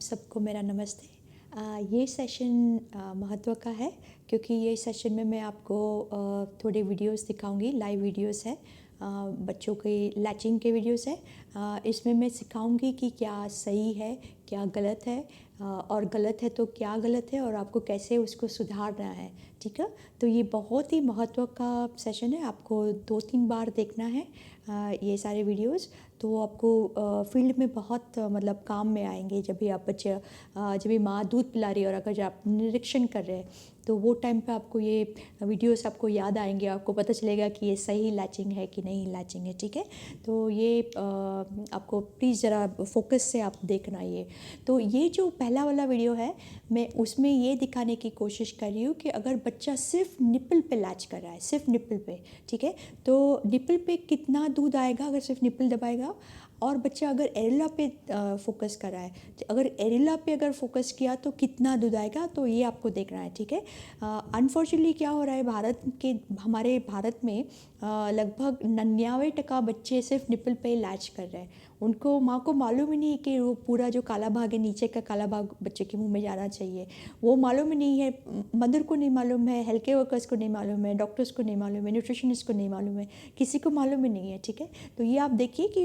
सबको मेरा नमस्ते। ये सेशन महत्व का है क्योंकि ये सेशन में मैं आपको थोड़े वीडियोस दिखाऊंगी। लाइव वीडियोस है, बच्चों के लैचिंग के वीडियोस है। इसमें मैं सिखाऊंगी कि क्या सही है, क्या गलत है, और गलत है तो क्या गलत है और आपको कैसे उसको सुधारना है। ठीक है, तो ये बहुत ही महत्व का सेशन है। आपको 2-3 बार देखना है ये सारे वीडियोस, तो आपको फील्ड में बहुत मतलब काम में आएंगे। जब भी आप बच्चे जब भी माँ दूध पिला रही है और अगर जब आप निरीक्षण कर रहे हैं तो वो टाइम पे आपको ये वीडियोस आपको याद आएंगे, आपको पता चलेगा कि ये सही लैचिंग है कि नहीं लैचिंग है। ठीक है, तो ये आपको प्लीज़ ज़रा फोकस से आप देखना। ये तो ये जो पहला वाला वीडियो है, मैं उसमें ये दिखाने की कोशिश कर रही हूँ कि अगर बच्चा सिर्फ निपल पे लैच कर रहा है, सिर्फ निपल पे, ठीक है, तो निपल पे कितना दूध आएगा अगर सिर्फ निपल दबाएगा। और बच्चा अगर एरिला पे फोकस कर रहा है, अगर एरिला पे अगर फोकस किया तो कितना दूध आएगा, तो ये आपको देखना है। ठीक है, अनफॉर्चुनेटली क्या हो रहा है हमारे भारत में लगभग 99% बच्चे सिर्फ निपल पे लैच कर रहे हैं। उनको माँ को मालूम ही नहीं कि वो पूरा जो काला भाग है, नीचे का काला भाग बच्चे के मुंह में जाना चाहिए, वो मालूम ही नहीं है। मदर को नहीं मालूम है, हेल्थ केयर वर्कर्स को नहीं मालूम है, डॉक्टर्स को नहीं मालूम है, न्यूट्रिशनिस्ट को नहीं मालूम है, किसी को मालूम ही नहीं है। ठीक है, तो ये आप देखिए कि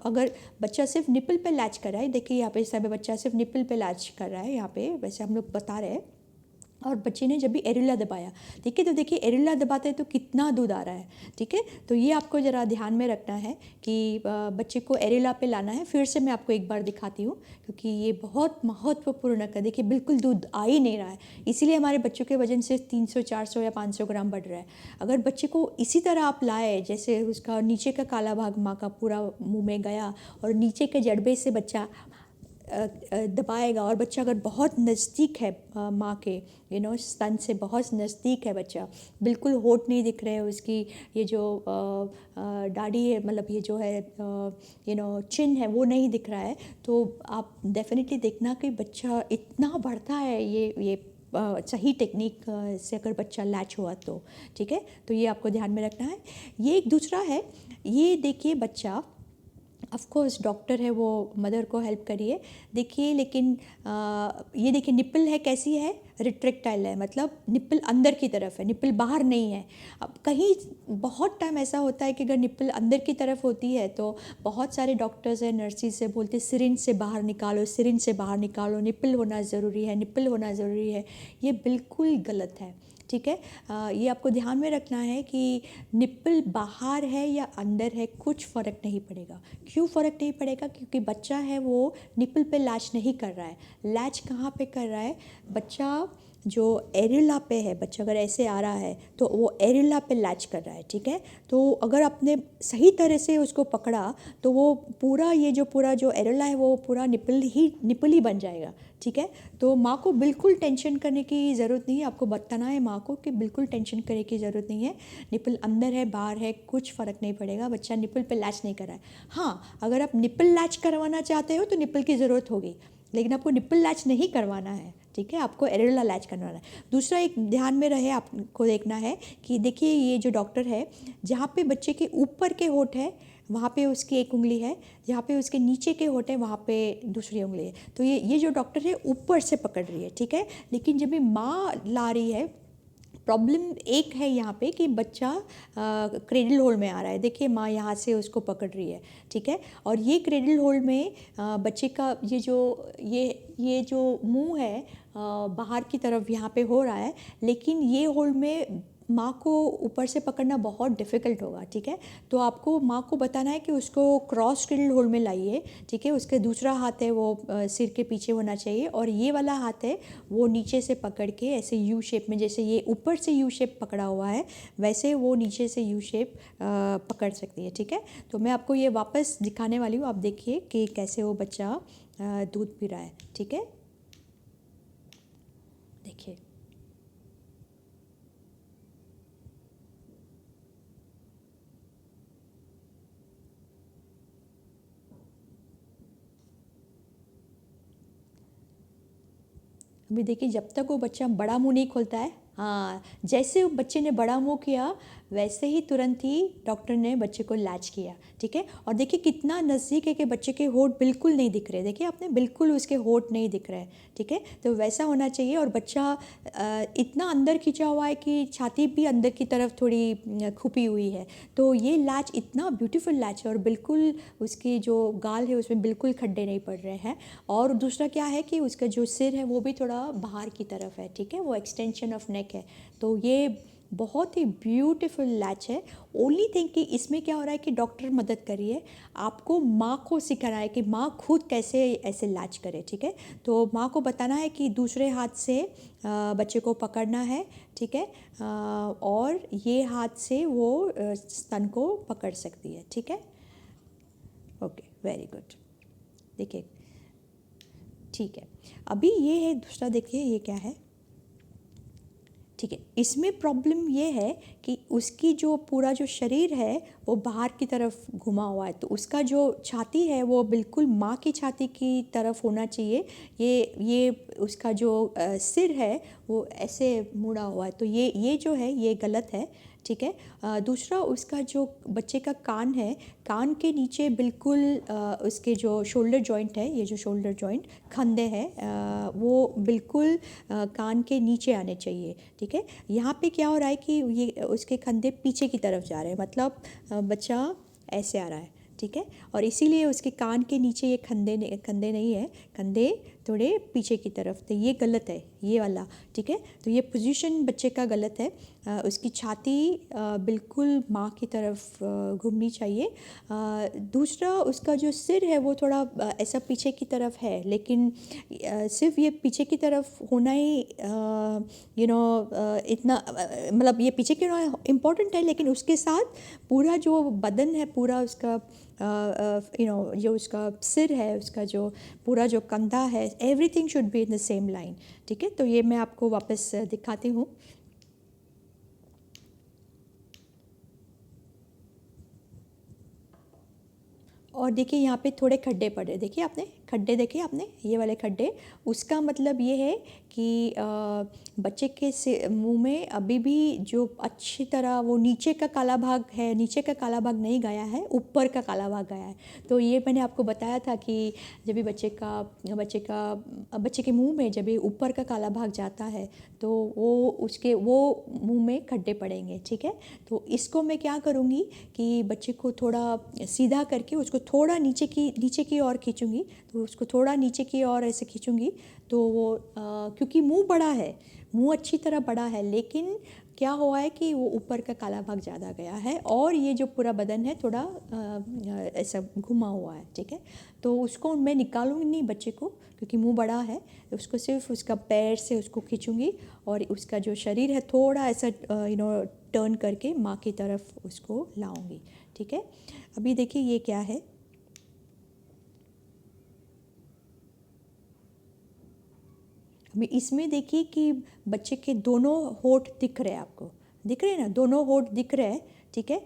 अगर बच्चा सिर्फ निपल पे लैच कर रहा है, देखिए यहाँ पे इस तरह बच्चा सिर्फ निपल पे लैच कर रहा है, यहाँ पे वैसे हम लोग बता रहे हैं, और बच्चे ने जब भी एरिला दबाया, ठीक है, तो देखिए एरिला दबाते हैं तो कितना दूध आ रहा है। ठीक है, तो ये आपको ज़रा ध्यान में रखना है कि बच्चे को एरिला पे लाना है। फिर से मैं आपको एक बार दिखाती हूँ क्योंकि ये बहुत महत्वपूर्ण है। देखिए बिल्कुल दूध आ ही नहीं रहा है, इसीलिए हमारे बच्चों के वजन से 300, 400 या 500 ग्राम बढ़ रहा है। अगर बच्चे को इसी तरह आप लाए, जैसे उसका नीचे का काला भाग माँ का पूरा मुँह में गया और नीचे के जड़बे से बच्चा दबाएगा, और बच्चा अगर बहुत नज़दीक है माँ के स्तन से बहुत नज़दीक है, बच्चा बिल्कुल होठ नहीं दिख रहे हैं उसकी, ये जो दाढ़ी है, मतलब ये जो है चिन है, वो नहीं दिख रहा है, तो आप डेफिनेटली देखना कि बच्चा इतना बढ़ता है। ये सही टेक्निक से अगर बच्चा लैच हुआ तो ठीक है, तो ये आपको ध्यान में रखना है। ये एक दूसरा है, ये देखिए बच्चा, ऑफ कोर्स डॉक्टर है वो मदर को हेल्प करिए। देखिए लेकिन ये देखिए निप्पल है, कैसी है, रिट्रैक्टाइल है, मतलब निप्पल अंदर की तरफ है, निप्पल बाहर नहीं है। अब कहीं बहुत टाइम ऐसा होता है कि अगर निप्पल अंदर की तरफ होती है तो बहुत सारे डॉक्टर्स हैं, नर्सिस से बोलते सिरिंज से बाहर निकालो, सिरिंज से बाहर निकालो, निप्पल होना ज़रूरी है, निप्पल होना ज़रूरी है। ये बिल्कुल गलत है। ठीक है, ये आपको ध्यान में रखना है कि निप्पल बाहर है या अंदर है, कुछ फ़र्क नहीं पड़ेगा। क्यों फ़र्क नहीं पड़ेगा? क्योंकि बच्चा है वो निप्पल पे लैच नहीं कर रहा है। लैच कहाँ पे कर रहा है? बच्चा जो एरिला पे है, बच्चा अगर ऐसे आ रहा है तो वो एरिला पे लैच कर रहा है। ठीक है, तो अगर आपने सही तरह से उसको पकड़ा तो वो पूरा ये जो पूरा जो एरिला है वो पूरा निप्पल ही बन जाएगा। ठीक है, तो माँ को बिल्कुल टेंशन करने की ज़रूरत नहीं है। आपको बताना है माँ को कि बिल्कुल टेंशन करने की ज़रूरत नहीं है। निप्पल अंदर है बाहर है कुछ फ़र्क नहीं पड़ेगा, बच्चा निप्पल पे लैच नहीं कर रहा है। हाँ, अगर आप निप्पल लैच करवाना चाहते हो तो निप्पल की ज़रूरत होगी, लेकिन आपको निप्पल लैच नहीं करवाना है। ठीक है, आपको एरिला लैच करवाना है। दूसरा एक ध्यान में रहे, आपको देखना है कि देखिए ये जो डॉक्टर है, जहाँ पे बच्चे के ऊपर के होठ है वहाँ पे उसकी एक उंगली है, जहाँ पे उसके नीचे के होठ है वहाँ पे दूसरी उंगली है। तो ये जो डॉक्टर है ऊपर से पकड़ रही है। ठीक है, लेकिन जब भी माँ ला रही है, प्रॉब्लम एक है यहाँ पे कि बच्चा क्रेडल होल्ड में आ रहा है। देखिए माँ यहाँ से उसको पकड़ रही है। ठीक है, और ये क्रेडल होल्ड में बच्चे का ये जो मुंह है बाहर की तरफ यहाँ पे हो रहा है, लेकिन ये होल्ड में माँ को ऊपर से पकड़ना बहुत डिफ़िकल्ट होगा। ठीक है, तो आपको माँ को बताना है कि उसको क्रॉस क्रेडल होल्ड में लाइए। ठीक है, उसके दूसरा हाथ है वो सिर के पीछे होना चाहिए, और ये वाला हाथ है वो नीचे से पकड़ के ऐसे यू शेप में, जैसे ये ऊपर से यू शेप पकड़ा हुआ है वैसे वो नीचे से यू शेप पकड़ सकती है। ठीक है, तो मैं आपको ये वापस दिखाने वाली हूँ, आप देखिए कि कैसे वो बच्चा दूध पी रहा है। ठीक है, देखिए अभी देखिए, जब तक वो बच्चा बड़ा मुंह नहीं खोलता है हाँ, जैसे वो बच्चे ने बड़ा मुंह किया वैसे ही तुरंत ही डॉक्टर ने बच्चे को लैच किया, ठीक है। और देखिए कितना नज़दीक है कि बच्चे के होंठ बिल्कुल नहीं दिख रहे, देखिए आपने बिल्कुल उसके होंठ नहीं दिख रहे हैं, ठीक है। तो वैसा होना चाहिए। और बच्चा इतना अंदर खिंचा हुआ है कि छाती भी अंदर की तरफ थोड़ी खुपी हुई है। तो ये लैच इतना ब्यूटीफुल लैच है और बिल्कुल उसकी जो गाल है उसमें बिल्कुल खड्डे नहीं पड़ रहे हैं। और दूसरा क्या है कि उसका जो सिर है वो भी थोड़ा बाहर की तरफ है, ठीक है, वो एक्सटेंशन ऑफ नेक है। तो ये बहुत ही ब्यूटीफुल लैच है। ओनली थिंग कि इसमें क्या हो रहा है कि डॉक्टर मदद करिए, आपको माँ को सिखाना है कि माँ खुद कैसे ऐसे लैच करे, ठीक है। तो माँ को बताना है कि दूसरे हाथ से बच्चे को पकड़ना है, ठीक है, और ये हाथ से वो स्तन को पकड़ सकती है, ठीक है। Okay, very good. देखिए, ठीक है। अभी ये है दूसरा, देखिए ये क्या है, ठीक है। इसमें प्रॉब्लम ये है कि उसकी जो पूरा जो शरीर है वो बाहर की तरफ घुमा हुआ है, तो उसका जो छाती है वो बिल्कुल माँ की छाती की तरफ होना चाहिए। ये उसका जो सिर है वो ऐसे मुड़ा हुआ है, तो ये जो है ये गलत है, ठीक है। दूसरा, उसका जो बच्चे का कान है, कान के नीचे बिल्कुल उसके जो शोल्डर जॉइंट है, ये जो शोल्डर जॉइंट खंदे हैं वो बिल्कुल कान के नीचे आने चाहिए, ठीक है। यहाँ पे क्या हो रहा है कि ये उसके कंधे पीछे की तरफ जा रहे हैं, मतलब बच्चा ऐसे आ रहा है, ठीक है। और इसीलिए उसके कान के नीचे ये कंधे नहीं है, कंधे थोड़े पीछे की तरफ, तो ये गलत है ये वाला, ठीक है। तो ये पोजीशन बच्चे का गलत है। उसकी छाती बिल्कुल माँ की तरफ घूमनी चाहिए। दूसरा, उसका जो सिर है वो थोड़ा ऐसा पीछे की तरफ है, लेकिन सिर्फ ये पीछे की तरफ होना ही इतना मतलब ये पीछे की इम्पोर्टेंट है, लेकिन उसके साथ पूरा जो बदन है, पूरा उसका जो उसका सिर है, उसका जो पूरा जो कंधा है, everything should be in the same line, ठीक है। तो ये मैं आपको वापस दिखाती हूँ। और देखिए यहाँ पे थोड़े खड्डे पड़े, देखिए आपने खड्डे देखे आपने, ये वाले खड्डे, उसका मतलब ये है कि बच्चे के मुंह में अभी भी जो अच्छी तरह वो नीचे का काला भाग है, नीचे का काला भाग नहीं गया है, ऊपर का काला भाग गया है। तो ये मैंने आपको बताया था कि जब भी बच्चे के मुंह में जब भी ऊपर का काला भाग जाता है तो वो मुंह में खड्डे पड़ेंगे, ठीक है। तो इसको मैं क्या करूँगी कि बच्चे को थोड़ा सीधा करके उसको थोड़ा नीचे की ओर खींचूंगी, तो उसको थोड़ा नीचे की ओर ऐसे खींचूंगी तो वो क्योंकि मुंह बड़ा है, मुंह अच्छी तरह बड़ा है, लेकिन क्या हुआ है कि वो ऊपर का काला भाग ज़्यादा गया है और ये जो पूरा बदन है थोड़ा ऐसा घुमा हुआ है, ठीक है। तो उसको मैं निकालूंगी नहीं बच्चे को, क्योंकि मुंह बड़ा है, उसको सिर्फ उसका पैर से उसको खींचूंगी और उसका जो शरीर है थोड़ा ऐसा टर्न करके माँ की तरफ उसको लाऊंगी, ठीक है। अभी देखिए ये क्या है, अभी इसमें देखिए कि बच्चे के दोनों होंठ दिख रहे हैं, आपको दिख रहे हैं ना, दोनों होंठ दिख रहे हैं, ठीक है।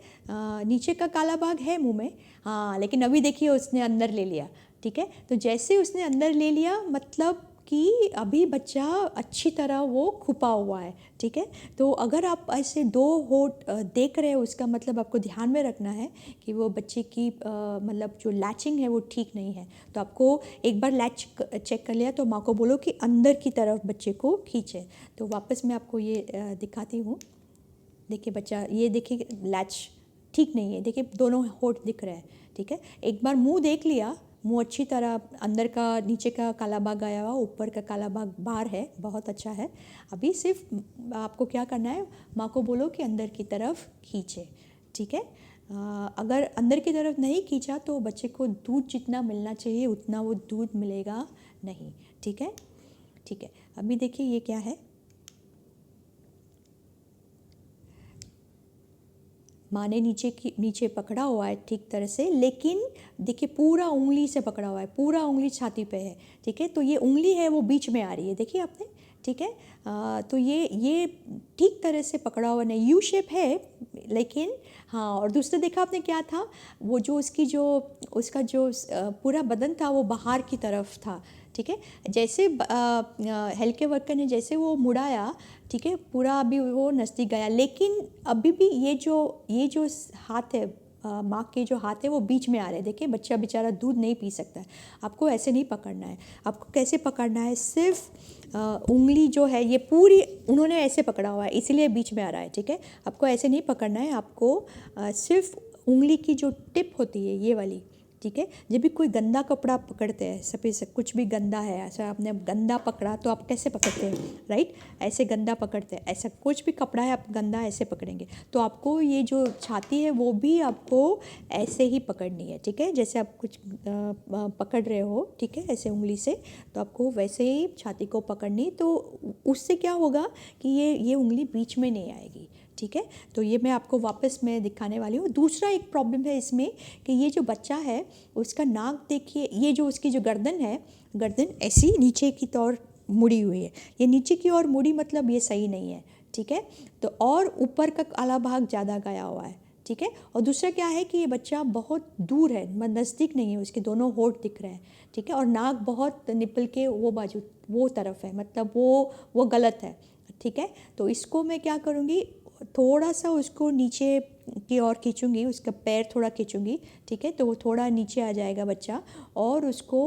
नीचे का काला भाग है मुंह में, हाँ, लेकिन अभी देखिए उसने अंदर ले लिया, ठीक है। तो जैसे उसने अंदर ले लिया मतलब कि अभी बच्चा अच्छी तरह वो खुपा हुआ है, ठीक है। तो अगर आप ऐसे दो होंठ देख रहे हो, उसका मतलब आपको ध्यान में रखना है कि वो बच्चे की मतलब जो लैचिंग है वो ठीक नहीं है। तो आपको एक बार लैच चेक कर लिया तो माँ को बोलो कि अंदर की तरफ बच्चे को खींचे। तो वापस मैं आपको ये दिखाती हूँ। देखिए बच्चा, ये देखिए लैच ठीक नहीं है, देखिए दोनों होंठ दिख रहे हैं, ठीक है। एक बार मुंह देख लिया, मुंह अच्छी तरह अंदर का नीचे का काला भाग गया हुआ, ऊपर का काला भाग बाहर है, बहुत अच्छा है। अभी सिर्फ आपको क्या करना है, माँ को बोलो कि अंदर की तरफ खींचे, ठीक है। अगर अंदर की तरफ नहीं खींचा तो बच्चे को दूध जितना मिलना चाहिए उतना वो दूध मिलेगा नहीं, ठीक है, ठीक है। अभी देखिए ये क्या है, माँ ने नीचे पकड़ा हुआ है ठीक तरह से, लेकिन देखिए पूरा उंगली से पकड़ा हुआ है, पूरा उंगली छाती पे है, ठीक है। तो ये उंगली है वो बीच में आ रही है, देखिए आपने, ठीक है। तो ये ठीक तरह से पकड़ा हुआ नहीं, यू शेप है लेकिन, हाँ। और दूसरा देखा आपने क्या था, वो जो उसका जो पूरा बदन था वो बाहर की तरफ था, ठीक है। जैसे हेल्थ केयर वर्कर ने जैसे वो मुड़ाया, ठीक है, पूरा अभी वो नज़दीक गया, लेकिन अभी भी ये जो हाथ है, माँ के जो हाथ है वो बीच में आ रहे हैं। देखिए बच्चा बेचारा दूध नहीं पी सकता है। आपको ऐसे नहीं पकड़ना है। आपको कैसे पकड़ना है, सिर्फ उंगली जो है ये पूरी उन्होंने ऐसे पकड़ा हुआ है इसलिए बीच में आ रहा है, ठीक है। आपको ऐसे नहीं पकड़ना है, आपको सिर्फ उंगली की जो टिप होती है ये वाली, ठीक है। जब भी कोई गंदा कपड़ा पकड़ते हैं, सपोज कुछ भी गंदा है, ऐसा आपने गंदा पकड़ा तो आप कैसे पकड़ते हैं, राइट, ऐसे गंदा पकड़ते हैं। ऐसा कुछ भी कपड़ा है आप गंदा ऐसे पकड़ेंगे, तो आपको ये जो छाती है वो भी आपको ऐसे ही पकड़नी है, ठीक है। जैसे आप कुछ पकड़ रहे हो, ठीक है, ऐसे उंगली से, तो आपको वैसे ही छाती को पकड़नी। तो उससे क्या होगा कि ये उंगली बीच में नहीं आएगी, ठीक है। तो ये मैं आपको वापस मैं दिखाने वाली हूँ। दूसरा एक प्रॉब्लम है इसमें कि ये जो बच्चा है उसका नाक देखिए, ये जो उसकी जो गर्दन है, गर्दन ऐसी नीचे की तौर मुड़ी हुई है। ये नीचे की ओर मुड़ी मतलब ये सही नहीं है, ठीक है। तो और ऊपर का काला भाग ज़्यादा गया हुआ है, ठीक है। और दूसरा क्या है कि ये बच्चा बहुत दूर है, नज़दीक नहीं है, उसके दोनों होंठ दिख रहे हैं, ठीक है। और नाक बहुत निपल के वो बाजू वो तरफ है, मतलब वो गलत है, ठीक है। तो इसको मैं क्या करूँगी, थोड़ा सा उसको नीचे की ओर खींचूंगी, उसका पैर थोड़ा खींचूंगी, ठीक है। तो वो थोड़ा नीचे आ जाएगा बच्चा, और उसको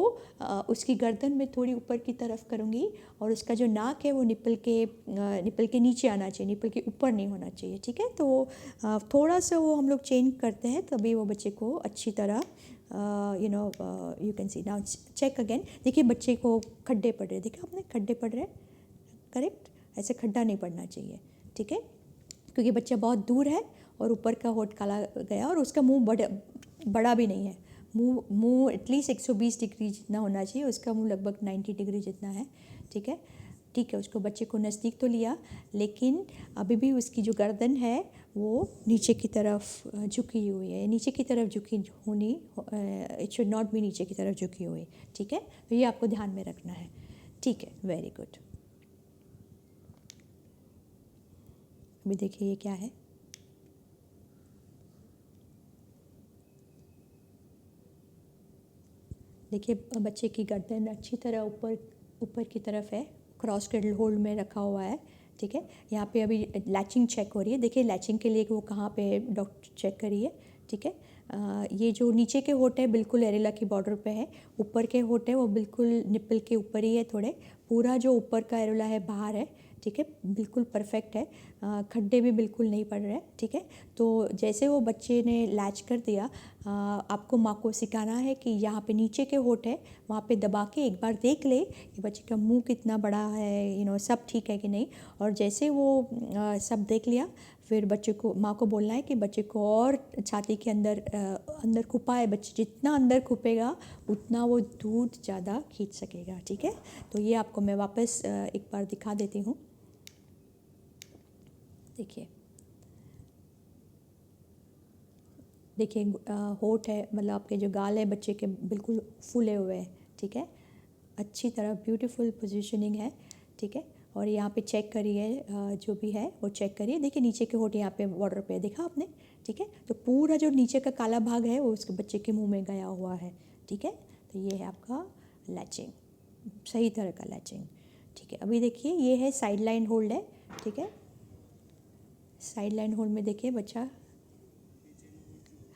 उसकी गर्दन में थोड़ी ऊपर की तरफ करूंगी, और उसका जो नाक है वो निपल के नीचे आना चाहिए, निपल के ऊपर नहीं होना चाहिए, ठीक है। तो थोड़ा सा वो हम लोग चेंज करते हैं, तभी वो बच्चे को अच्छी तरह you can see now check again. देखिए बच्चे को खड्डे पड़ रहे, देखा आपने, खड्डे पड़ रहे, करेक्ट, ऐसे खड्डा नहीं पड़ना चाहिए, ठीक है, क्योंकि बच्चा बहुत दूर है और ऊपर का होठ काला गया, और उसका मुंह बड़ा भी नहीं है। मुंह एटलीस्ट 120 डिग्री जितना होना चाहिए, उसका मुंह लगभग 90 डिग्री जितना है, ठीक है। ठीक है, उसको बच्चे को नज़दीक तो लिया, लेकिन अभी भी उसकी जो गर्दन है वो नीचे की तरफ झुकी हुई है, नीचे की तरफ झुकी होनी, इट शुड नॉट बी नीचे की तरफ झुकी हुई, ठीक है। तो ये आपको ध्यान में रखना है, ठीक है, वेरी गुड। अभी देखिए ये क्या है, देखिए बच्चे की गर्दन अच्छी तरह ऊपर की तरफ है, क्रॉस क्रेडल होल्ड में रखा हुआ है, ठीक है। यहाँ पे अभी लैचिंग चेक हो रही है, देखिए लैचिंग के लिए वो कहाँ पे डॉक्टर चेक करिए, ठीक है। ये जो नीचे के होठ है बिल्कुल एरेला की बॉर्डर पे है, ऊपर के होठ है वो बिल्कुल निप्पल के ऊपर ही है, थोड़े पूरा जो ऊपर का एरेला है बाहर है, ठीक है, बिल्कुल परफेक्ट है, खड्डे भी बिल्कुल नहीं पड़ रहे, ठीक है। तो जैसे वो बच्चे ने लैच कर दिया, आपको माँ को सिखाना है कि यहाँ पे नीचे के होठ है, वहाँ पे दबा के एक बार देख ले कि बच्चे का मुंह कितना बड़ा है, सब ठीक है कि नहीं। और जैसे वो सब देख लिया, फिर बच्चे को, माँ को बोलना है कि बच्चे को और छाती के अंदर खुपाए, बच्चे जितना अंदर खुपेगा उतना वो दूध ज़्यादा खींच सकेगा, ठीक है। तो ये आपको मैं वापस एक बार दिखा देती हूँ, देखिए होठ है, मतलब आपके जो गाल है बच्चे के बिल्कुल फूले हुए हैं, ठीक है, अच्छी तरह ब्यूटीफुल पोजीशनिंग है, ठीक है। और यहाँ पे चेक करिए, जो भी है वो चेक करिए, देखिए नीचे के होठ यहाँ पे बॉर्डर पे देखा आपने, ठीक है। तो पूरा जो नीचे का काला भाग है वो उसके बच्चे के मुंह में गया हुआ है, ठीक है। तो ये है आपका लैचिंग, सही तरह का लैचिंग, ठीक है। अभी देखिए ये है साइड लाइन होल्ड है, ठीक है, साइड लाइन होल्ड में देखिए बच्चा,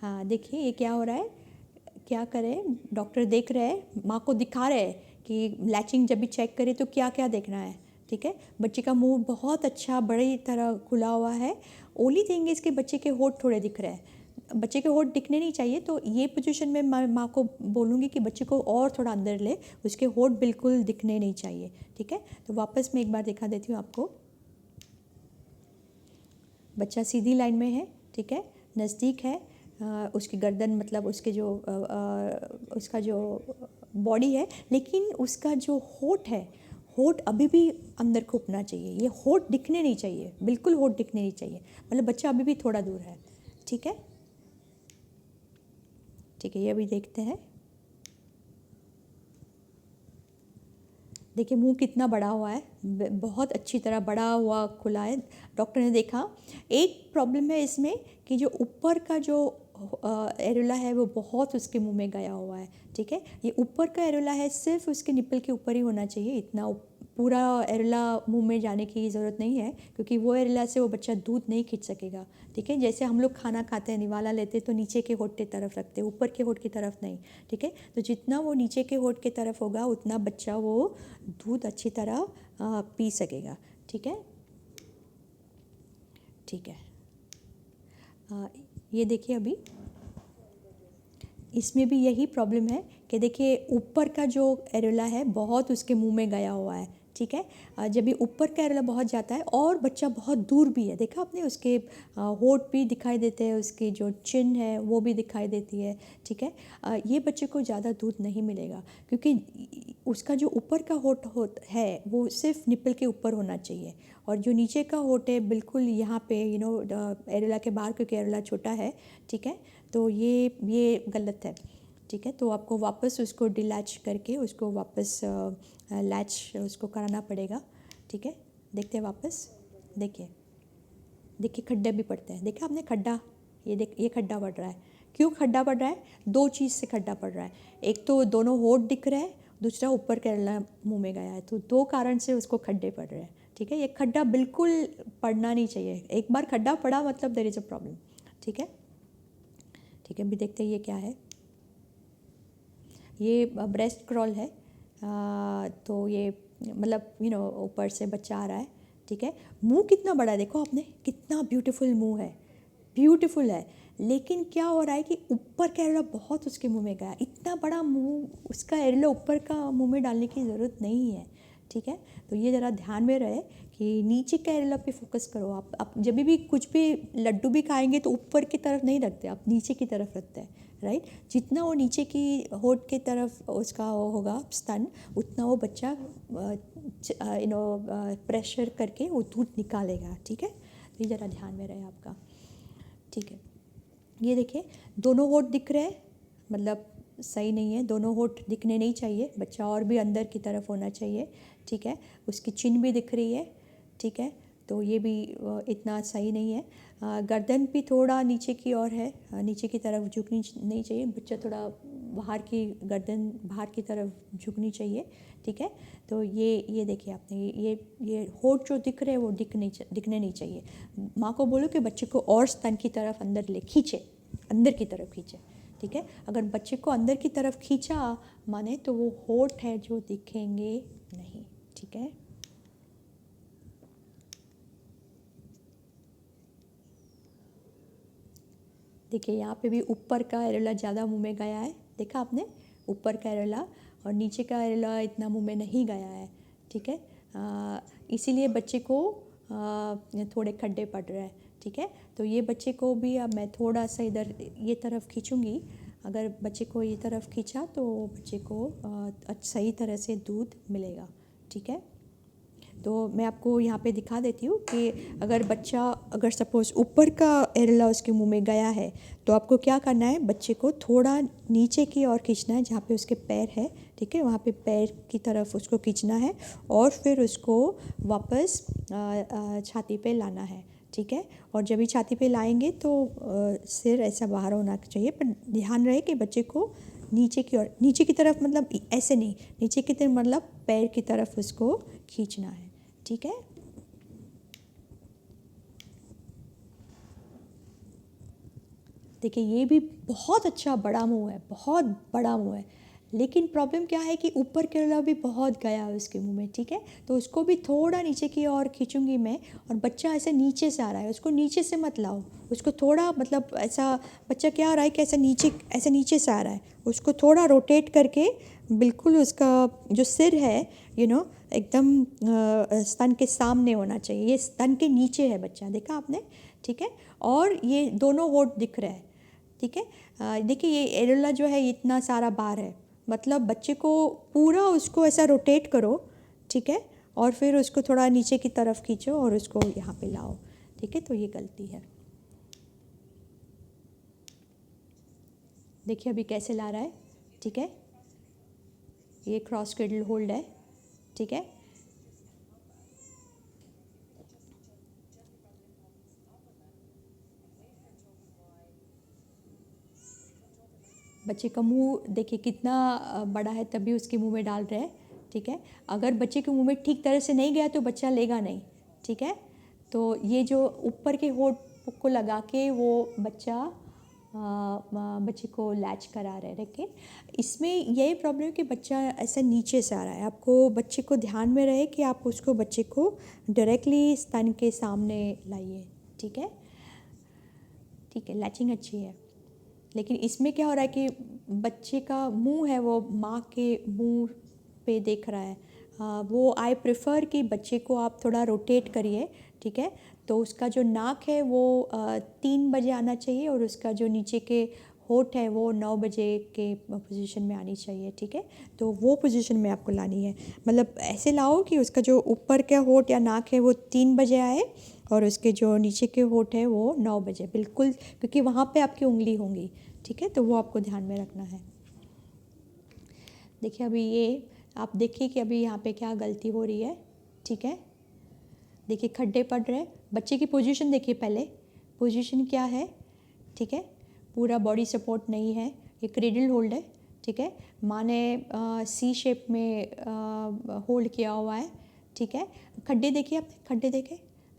हाँ देखिए ये क्या हो रहा है, क्या करें, डॉक्टर देख रहे हैं, माँ को दिखा रहे हैं कि लैचिंग जब भी चेक करें तो क्या क्या देखना है, ठीक है। बच्चे का मुंह बहुत अच्छा बड़ी तरह खुला हुआ है, ओनली थिंग इसके बच्चे के होठ थोड़े दिख रहे हैं, बच्चे के होठ दिखने नहीं चाहिए। तो ये पोजीशन में मैं माँ को बोलूँगी कि बच्चे को और थोड़ा अंदर ले, उसके होठ बिल्कुल दिखने नहीं चाहिए, ठीक है। तो वापस मैं एक बार दिखा देती हूँ आपको, बच्चा सीधी लाइन में है, ठीक है, नज़दीक है, उसकी गर्दन मतलब उसके जो उसका जो बॉडी है, लेकिन उसका जो होठ है, होठ अभी भी अंदर खुपना चाहिए, ये होठ दिखने नहीं चाहिए, बिल्कुल होठ दिखने नहीं चाहिए, मतलब बच्चा अभी भी थोड़ा दूर है, ठीक है, ठीक है, ये अभी देखते हैं। देखिए मुंह कितना बड़ा हुआ है, बहुत अच्छी तरह बड़ा हुआ खुला है। डॉक्टर ने देखा एक प्रॉब्लम है इसमें कि जो ऊपर का जो एरोला है वो बहुत उसके मुंह में गया हुआ है। ठीक है, ये ऊपर का एरोला है, सिर्फ उसके निप्पल के ऊपर ही होना चाहिए, इतना पूरा एरोला मुंह में जाने की ज़रूरत नहीं है, क्योंकि वो एरोला से वो बच्चा दूध नहीं खींच सकेगा। ठीक है, जैसे हम लोग खाना खाते हैं, निवाला लेते हैं तो नीचे के होठ की तरफ रखते हैं, ऊपर के होठ की तरफ नहीं। ठीक है, तो जितना वो नीचे के होठ की तरफ होगा उतना बच्चा वो दूध अच्छी तरह पी सकेगा। ठीक है, ठीक है। ये देखिए अभी इसमें भी यही प्रॉब्लम है कि देखिए ऊपर का जो एरोला है बहुत उसके मुंह में गया हुआ है। ठीक है, जब ये ऊपर का एरोला बहुत जाता है और बच्चा बहुत दूर भी है, देखा आपने उसके होठ भी दिखाई देते हैं, उसकी जो चिन है वो भी दिखाई देती है। ठीक है, ये बच्चे को ज़्यादा दूध नहीं मिलेगा, क्योंकि उसका जो ऊपर का होठ है वो सिर्फ निप्पल के ऊपर होना चाहिए, और जो नीचे का होठ है बिल्कुल यहाँ पे एरोला के बाहर, क्योंकि एरोला छोटा है। ठीक है, तो ये गलत है। ठीक है, तो आपको वापस उसको डिलैच करके उसको वापस लैच उसको कराना पड़ेगा। ठीक है, देखते हैं वापस। देखिए देखिए खड्डे भी पड़ते हैं, देखा आपने खड्डा, ये खड्डा पड़ रहा है। क्यों खड्डा पड़ रहा है? दो चीज़ से खड्डा पड़ रहा है, एक तो दोनों होठ दिख रहे हैं, दूसरा ऊपर केरला मुंह में गया है, तो दो कारण से उसको खड्डे पड़ रहे हैं। ठीक है, ये खड्डा बिल्कुल पड़ना नहीं चाहिए, एक बार खड्डा पड़ा मतलब देयर इज़ अ प्रॉब्लम। ठीक है, ठीक है, अभी देखते हैं ये क्या है। ये ब्रेस्ट क्रॉल है, तो ये मतलब ऊपर से बच्चा आ रहा है। ठीक है, मुंह कितना बड़ा है, देखो आपने कितना ब्यूटीफुल मुंह है, ब्यूटीफुल है, लेकिन क्या हो रहा है कि ऊपर का एरोला बहुत उसके मुंह में गया। इतना बड़ा मुंह, उसका एरोला ऊपर का मुंह में डालने की ज़रूरत नहीं है। ठीक है, तो ये ज़रा ध्यान में रहे कि नीचे का एरोला पे फोकस करो। आप जब भी कुछ भी लड्डू भी खाएंगे तो ऊपर की तरफ नहीं रखते, आप नीचे की तरफ रखते हैं, राइट। जितना वो नीचे की होठ की तरफ उसका होगा स्तन, उतना वो बच्चा प्रेशर करके वो दूध निकालेगा। ठीक है, तो ये ज़रा ध्यान में रहे आपका। ठीक है, ये देखिए दोनों होठ दिख रहे हैं, मतलब सही नहीं है, दोनों होठ दिखने नहीं चाहिए, बच्चा और भी अंदर की तरफ होना चाहिए। ठीक है, उसकी चिन भी दिख रही है। ठीक है, तो ये भी इतना सही नहीं है। गर्दन भी थोड़ा नीचे की ओर है, नीचे की तरफ झुकनी नहीं चाहिए, बच्चा थोड़ा बाहर की गर्दन बाहर की तरफ झुकनी चाहिए। ठीक है, तो ये देखिए आपने ये होठ जो दिख रहे हैं वो दिखने नहीं चाहिए। माँ को बोलो कि बच्चे को और स्तन की तरफ अंदर खींचे, अंदर की तरफ खींचे। ठीक है, अगर बच्चे को अंदर की तरफ खींचा माने तो वो होठ है जो दिखेंगे नहीं। ठीक है, देखिए यहाँ पे भी ऊपर का एरोला ज़्यादा मुंह में गया है, देखा आपने ऊपर का एरोला, और नीचे का एरोला इतना मुंह में नहीं गया है। ठीक है, इसीलिए बच्चे को थोड़े खड्डे पड़ रहे हैं। ठीक है, तो ये बच्चे को भी अब मैं थोड़ा सा इधर ये तरफ खींचूँगी, अगर बच्चे को ये तरफ खींचा तो बच्चे को सही तरह से दूध मिलेगा। ठीक है, तो मैं आपको यहाँ पे दिखा देती हूँ कि अगर सपोज़ ऊपर का एरोला उसके मुंह में गया है तो आपको क्या करना है, बच्चे को थोड़ा नीचे की ओर खींचना है, जहाँ पे उसके पैर है। ठीक है, वहाँ पे पैर की तरफ उसको खींचना है और फिर उसको वापस छाती पे लाना है। ठीक है, और जब भी छाती पे लाएंगे तो सिर ऐसा बाहर होना चाहिए, पर ध्यान रहे कि बच्चे को नीचे की तरफ, मतलब ऐसे नहीं, नीचे की तरफ मतलब पैर की तरफ उसको खींचना है। ठीक है, देखिए ये भी बहुत अच्छा बड़ा मुंह है, बहुत बड़ा मुंह है, लेकिन प्रॉब्लम क्या है कि ऊपर केरला भी बहुत गया है उसके मुंह में। ठीक है, तो उसको भी थोड़ा नीचे की ओर खींचूंगी मैं, और बच्चा ऐसे नीचे से आ रहा है, उसको नीचे से मत लाओ, उसको थोड़ा मतलब ऐसा, बच्चा क्या आ रहा है कि ऐसे नीचे से आ रहा है, उसको थोड़ा रोटेट करके बिल्कुल उसका जो सिर है एकदम स्तन के सामने होना चाहिए, ये स्तन के नीचे है बच्चा, देखा आपने। ठीक है, और ये दोनों होठ दिख रहे हैं। ठीक है, देखिए ये एरोला जो है इतना सारा बार है, मतलब बच्चे को पूरा उसको ऐसा रोटेट करो। ठीक है, और फिर उसको थोड़ा नीचे की तरफ खींचो और उसको यहाँ पे लाओ। ठीक है, तो ये गलती है। देखिए अभी कैसे ला रहा है, ठीक है। ये क्रॉस क्रेडल होल्ड है, ठीक है। बच्चे का मुंह देखिए कितना बड़ा है, तभी उसके मुंह में डाल रहे हैं, ठीक है। अगर बच्चे के मुंह में ठीक तरह से नहीं गया तो बच्चा लेगा नहीं, ठीक है। तो ये जो ऊपर के होठ को लगा के वो बच्चा बच्चे को लैच करा रहे हैं, लेकिन इसमें यही प्रॉब्लम है कि बच्चा ऐसा नीचे से आ रहा है। आपको बच्चे को ध्यान में रहे कि आप उसको बच्चे को डायरेक्टली स्तन के सामने लाइए, ठीक है, ठीक है। लैचिंग अच्छी है, लेकिन इसमें क्या हो रहा है कि बच्चे का मुंह है वो माँ के मुंह पे देख रहा है। वो आई प्रेफर कि बच्चे को आप थोड़ा रोटेट करिए, ठीक है। तो उसका जो नाक है वो 3 बजे आना चाहिए और उसका जो नीचे के होठ है वो 9 बजे के पोजीशन में आनी चाहिए, ठीक है। तो वो पोजीशन में आपको लानी है, मतलब ऐसे लाओ कि उसका जो ऊपर का होठ या नाक है वो 3 बजे आए और उसके जो नीचे के होठ है वो 9 बजे, बिल्कुल, क्योंकि वहाँ पे आपकी उंगली होंगी, ठीक है। तो वो आपको ध्यान में रखना है। देखिए अभी ये आप देखिए कि अभी यहाँ पे क्या गलती हो रही है, ठीक है। देखिए खड्डे पड़ रहे हैं, बच्चे की पोजीशन देखिए, पहले पोजीशन क्या है, ठीक है। पूरा बॉडी सपोर्ट नहीं है, ये क्रेडल होल्ड है, ठीक है। माँ ने सी शेप में होल्ड किया हुआ है, ठीक है। खड्डे देखिए, आप खड्डे देखें,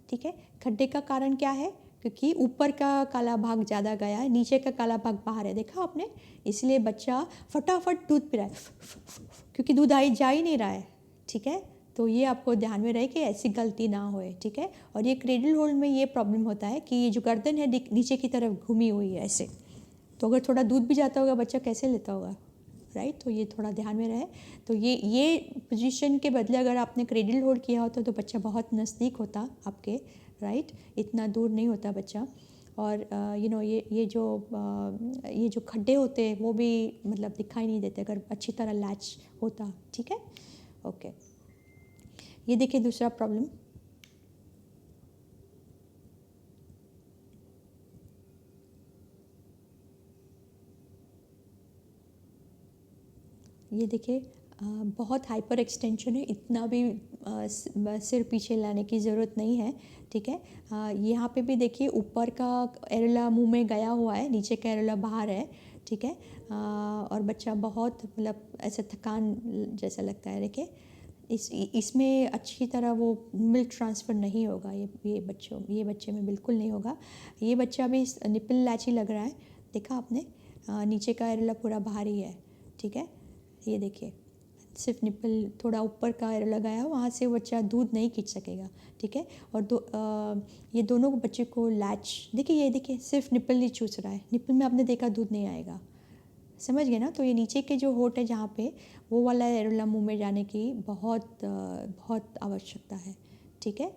ठीक है। खड्डे का कारण क्या है, क्योंकि ऊपर का काला भाग ज़्यादा गया है, नीचे का काला भाग बाहर है, देखा आपने। इसलिए बच्चा फटाफट दूध पी रहा है क्योंकि दूध जा ही नहीं रहा है, ठीक है। तो ये आपको ध्यान में रहे कि ऐसी गलती ना होए, ठीक है। और ये क्रेडल होल्ड में ये प्रॉब्लम होता है कि ये जो गर्दन है नीचे की तरफ घूमी हुई है ऐसे, तो अगर थोड़ा दूध भी जाता होगा बच्चा कैसे लेता होगा, राइट। तो ये थोड़ा ध्यान में रहे। तो ये पोजीशन के बदले अगर आपने क्रेडल होल्ड किया होता तो बच्चा बहुत नज़दीक होता आपके, राइट, इतना दूर नहीं होता बच्चा। और ये जो खड्डे होते हैं वो भी मतलब दिखाई नहीं देते अगर अच्छी तरह लैच होता, ठीक है, ओके। ये देखिए दूसरा प्रॉब्लम, ये देखिए बहुत हाइपर एक्सटेंशन है, इतना भी सिर पीछे लाने की ज़रूरत नहीं है, ठीक है। यहाँ पे भी देखिए ऊपर का एरेला मुंह में गया हुआ है, नीचे का एरेला बाहर है, ठीक है। और बच्चा बहुत मतलब ऐसा थकान जैसा लगता है, देखिए इसमें अच्छी तरह वो मिल्क ट्रांसफ़र नहीं होगा, ये बच्चे में बिल्कुल नहीं होगा। ये बच्चा भी निपल लैची लग रहा है, देखा आपने, नीचे का एरेला पूरा बाहर ही है, ठीक है। ये देखिए सिर्फ निपल थोड़ा ऊपर का लगाया है, वहाँ से बच्चा दूध नहीं खींच सकेगा, ठीक है। और ये दोनों बच्चे को लैच देखिए, ये देखिए सिर्फ निपल ही चूस रहा है, निपल में आपने देखा दूध नहीं आएगा, समझ गए ना। तो ये नीचे के जो होठ है जहाँ पे वो वाला एरोला मुंह में जाने की बहुत आवश्यकता है, ठीक है,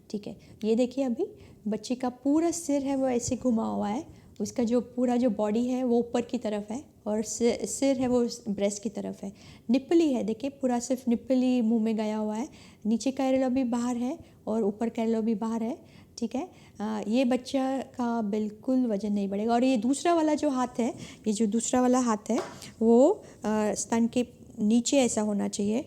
ठीक है। ये देखिए अभी बच्चे का पूरा सिर है वो ऐसे घुमा हुआ है, उसका जो पूरा जो बॉडी है वो ऊपर की तरफ है और सिर है वो ब्रेस्ट की तरफ है। निप्पल ही है, देखिए पूरा सिर्फ निप्पल ही मुँह में गया हुआ है, नीचे का एरोला भी बाहर है और ऊपर का एरोला भी बाहर है, ठीक है। ये बच्चा का बिल्कुल वज़न नहीं बढ़ेगा। और ये दूसरा वाला जो हाथ है, ये जो दूसरा वाला हाथ है वो स्तन के नीचे ऐसा होना चाहिए,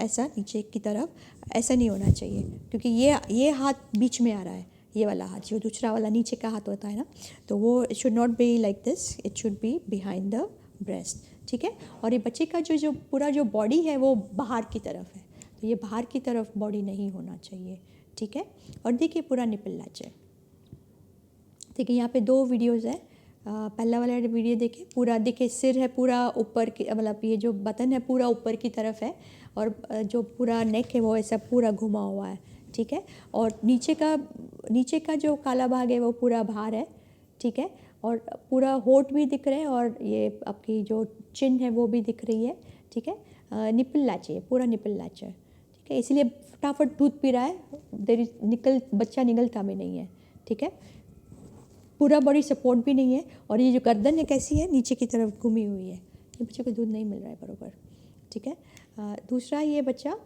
ऐसा नीचे की तरफ ऐसा नहीं होना चाहिए, क्योंकि ये हाथ बीच में आ रहा है, ये वाला हाथ जो दूसरा वाला नीचे का हाथ होता है ना, तो वो it should not be like this, it should be behind the breast, ठीक है। और ये बच्चे का जो पूरा जो बॉडी है वो बाहर की तरफ है, तो ये बाहर की तरफ बॉडी नहीं होना चाहिए, ठीक है। और देखिए पूरा निपल लैच है, ठीक है। यहाँ पे 2 वीडियोज़ है, पहला वाला वीडियो देखिए, पूरा देखिए सिर है पूरा ऊपर की, मतलब ये जो बटन है पूरा ऊपर की तरफ है और जो पूरा नेक है वो ऐसा पूरा घुमा हुआ है, ठीक है। और नीचे का जो काला भाग है वो पूरा बाहर है, ठीक है। और पूरा होठ भी दिख रहे हैं और ये आपकी जो चिन है वो भी दिख रही है, ठीक है। निपल लैच है, पूरा निपल लैच है, ठीक है। इसलिए फटाफट दूध पी रहा है, बच्चा निकलता भी नहीं है, ठीक है। पूरा बॉडी सपोर्ट भी नहीं है और ये जो गर्दन है कैसी है, नीचे की तरफ घूमी हुई है, ये बच्चे को दूध नहीं मिल रहा है बरोबर, ठीक है। दूसरा ये बच्चा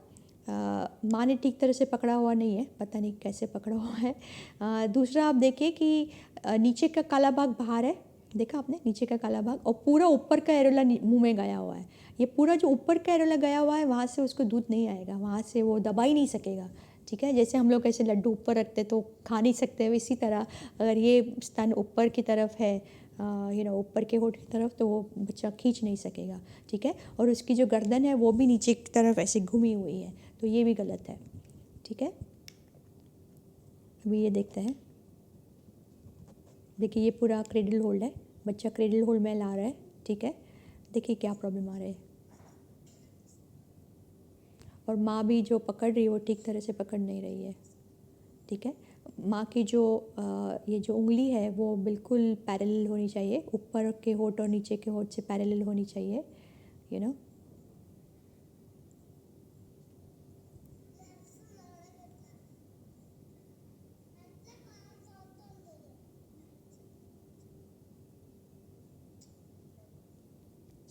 माँ ने ठीक तरह से पकड़ा हुआ नहीं है, पता नहीं कैसे पकड़ा हुआ है। दूसरा आप देखिए कि नीचे का काला भाग बाहर है, देखा आपने नीचे का काला भाग, और पूरा ऊपर का एरोला मुंह में गया हुआ है। ये पूरा जो ऊपर का एरोला गया हुआ है वहाँ से उसको दूध नहीं आएगा, वहाँ से वो दबा ही नहीं सकेगा। ठीक है, जैसे हम लोग ऐसे लड्डू ऊपर रखते तो खा नहीं सकते, इसी तरह अगर ये स्तन ऊपर की तरफ है, ऊपर के होठ की तरफ, तो वो बच्चा खींच नहीं सकेगा। ठीक है, और उसकी जो गर्दन है वो भी नीचे की तरफ ऐसे घूमी हुई है, तो ये भी गलत है। ठीक है, अभी ये देखते हैं। देखिए ये पूरा क्रेडल होल्ड है, बच्चा क्रेडल होल्ड में ला रहा है। ठीक है, देखिए क्या प्रॉब्लम आ रहा है। और माँ भी जो पकड़ रही है वो ठीक तरह से पकड़ नहीं रही है। ठीक है, माँ की जो ये जो उंगली है वो बिल्कुल पैरेलल होनी चाहिए, ऊपर के होठ और नीचे के होठ से पैरेलल होनी चाहिए, यू नो।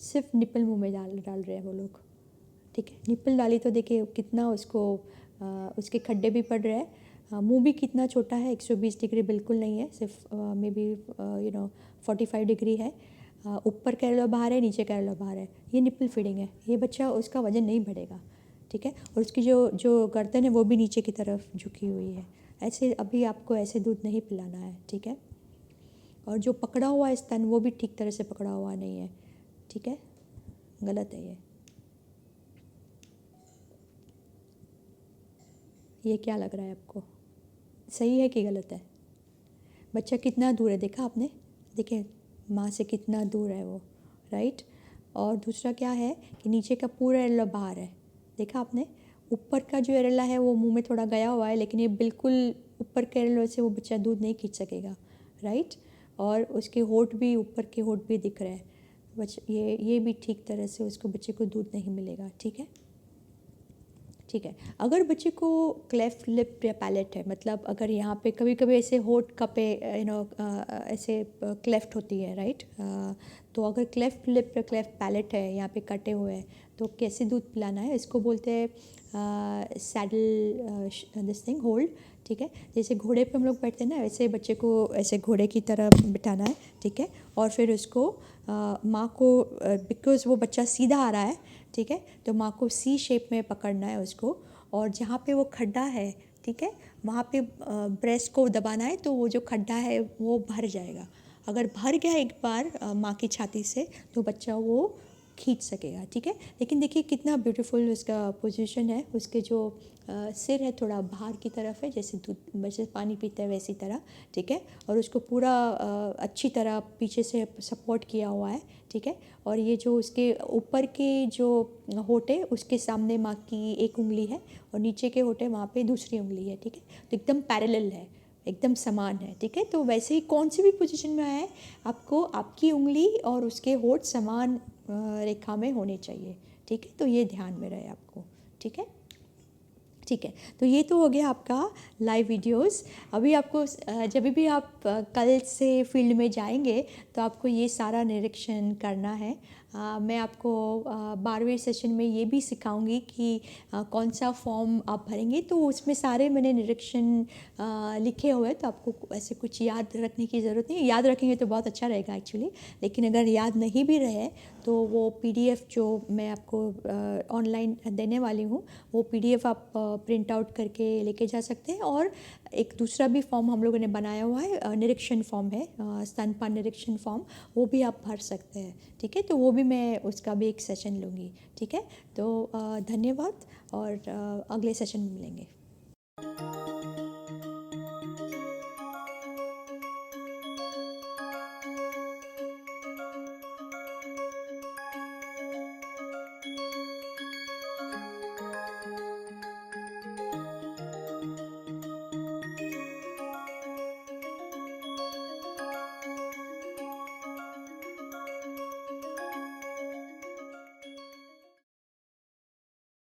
सिर्फ निपल मुंह में डाल डाल रहे हैं वो लोग। ठीक है, निपल डाली तो देखिए कितना उसको उसके खड्डे भी पड़ रहे हैं। मुंह भी कितना छोटा है, 120 डिग्री बिल्कुल नहीं है, सिर्फ मे बी 45 डिग्री है। ऊपर कैरोला बाहर है, नीचे कैरोला बाहर है, ये निपल फीडिंग है। ये बच्चा, उसका वजन नहीं बढ़ेगा। ठीक है, और उसकी जो जो गर्दन है वो भी नीचे की तरफ झुकी हुई है। ऐसे अभी आपको ऐसे दूध नहीं पिलाना है। ठीक है, और जो पकड़ा हुआ है स्तन वो भी ठीक तरह से पकड़ा हुआ नहीं है। ठीक है, गलत है ये क्या लग रहा है आपको, सही है कि गलत है? बच्चा कितना दूर है, देखा आपने? देखिए माँ से कितना दूर है वो, राइट। और दूसरा क्या है कि नीचे का पूरा एरेला बाहर है, देखा आपने? ऊपर का जो एरेला है वो मुंह में थोड़ा गया हुआ है, लेकिन ये बिल्कुल ऊपर के एरेला से वो बच्चा दूध नहीं खींच सकेगा, राइट। और उसके होठ भी, ऊपर के होठ भी दिख रहे हैं। ये भी ठीक तरह से उसको, बच्चे को दूध नहीं मिलेगा। ठीक है, ठीक है। अगर बच्चे को क्लेफ्ट लिप या पैलेट है, मतलब अगर यहाँ पे कभी कभी ऐसे होठ का पे ऐसे क्लेफ्ट होती है, राइट। तो अगर क्लेफ्ट लिप या क्लेफ्ट पैलेट है, यहाँ पे कटे हुए हैं, तो कैसे दूध पिलाना है, इसको बोलते हैं सैडल दिस थिंग होल्ड। ठीक है, जैसे घोड़े पे हम लोग बैठते हैं ना, वैसे बच्चे को ऐसे घोड़े की तरह बिठाना है। ठीक है, और फिर उसको माँ को, बिकॉज़ वो बच्चा सीधा आ रहा है, ठीक है, तो माँ को सी शेप में पकड़ना है उसको, और जहाँ पे वो खड्डा है, ठीक है, वहाँ पे ब्रेस्ट को दबाना है, तो वो जो खड्डा है वो भर जाएगा। अगर भर गया एक बार माँ की छाती से, तो बच्चा वो खींच सकेगा। ठीक है, लेकिन देखिए कितना ब्यूटीफुल उसका पोजीशन है, उसके जो सिर है थोड़ा बाहर की तरफ है, जैसे दूध, जैसे पानी पीता है वैसी तरह। ठीक है, और उसको पूरा अच्छी तरह पीछे से सपोर्ट किया हुआ है। ठीक है, और ये जो उसके ऊपर के जो होठ है उसके सामने माँ की एक उंगली है, और नीचे के होठ है वहाँ पे दूसरी उंगली है। ठीक है, तो एकदम पैरेलल है, एकदम समान है। ठीक है, तो वैसे ही कौन सी भी पोजीशन में आए, आपको आपकी उंगली और उसके होठ समान रेखा में होने चाहिए। ठीक है, तो ये ध्यान में रहे आपको। ठीक है, ठीक है, तो ये तो हो गया आपका लाइव वीडियोस। अभी आपको जब भी आप कल से फील्ड में जाएंगे तो आपको ये सारा निरीक्षण करना है। मैं आपको 12वें सेशन में ये भी सिखाऊंगी कि कौन सा फॉर्म आप भरेंगे, तो उसमें सारे मैंने निरीक्षण लिखे हुए हैं, तो आपको ऐसे कुछ याद रखने की ज़रूरत नहीं है। याद रखेंगे तो बहुत अच्छा रहेगा एक्चुअली, लेकिन अगर याद नहीं भी रहे तो वो PDF जो मैं आपको ऑनलाइन देने वाली हूँ, वो PDF आप प्रिंट आउट करके लेके जा सकते हैं। और एक दूसरा भी फॉर्म हम लोगों ने बनाया हुआ है, निरीक्षण फॉर्म है, स्तनपान निरीक्षण फॉर्म, वो भी आप भर सकते हैं। ठीक है, तो वो भी मैं उसका भी एक सेशन लूँगी। ठीक है, तो धन्यवाद, और अगले सेशन में मिलेंगे।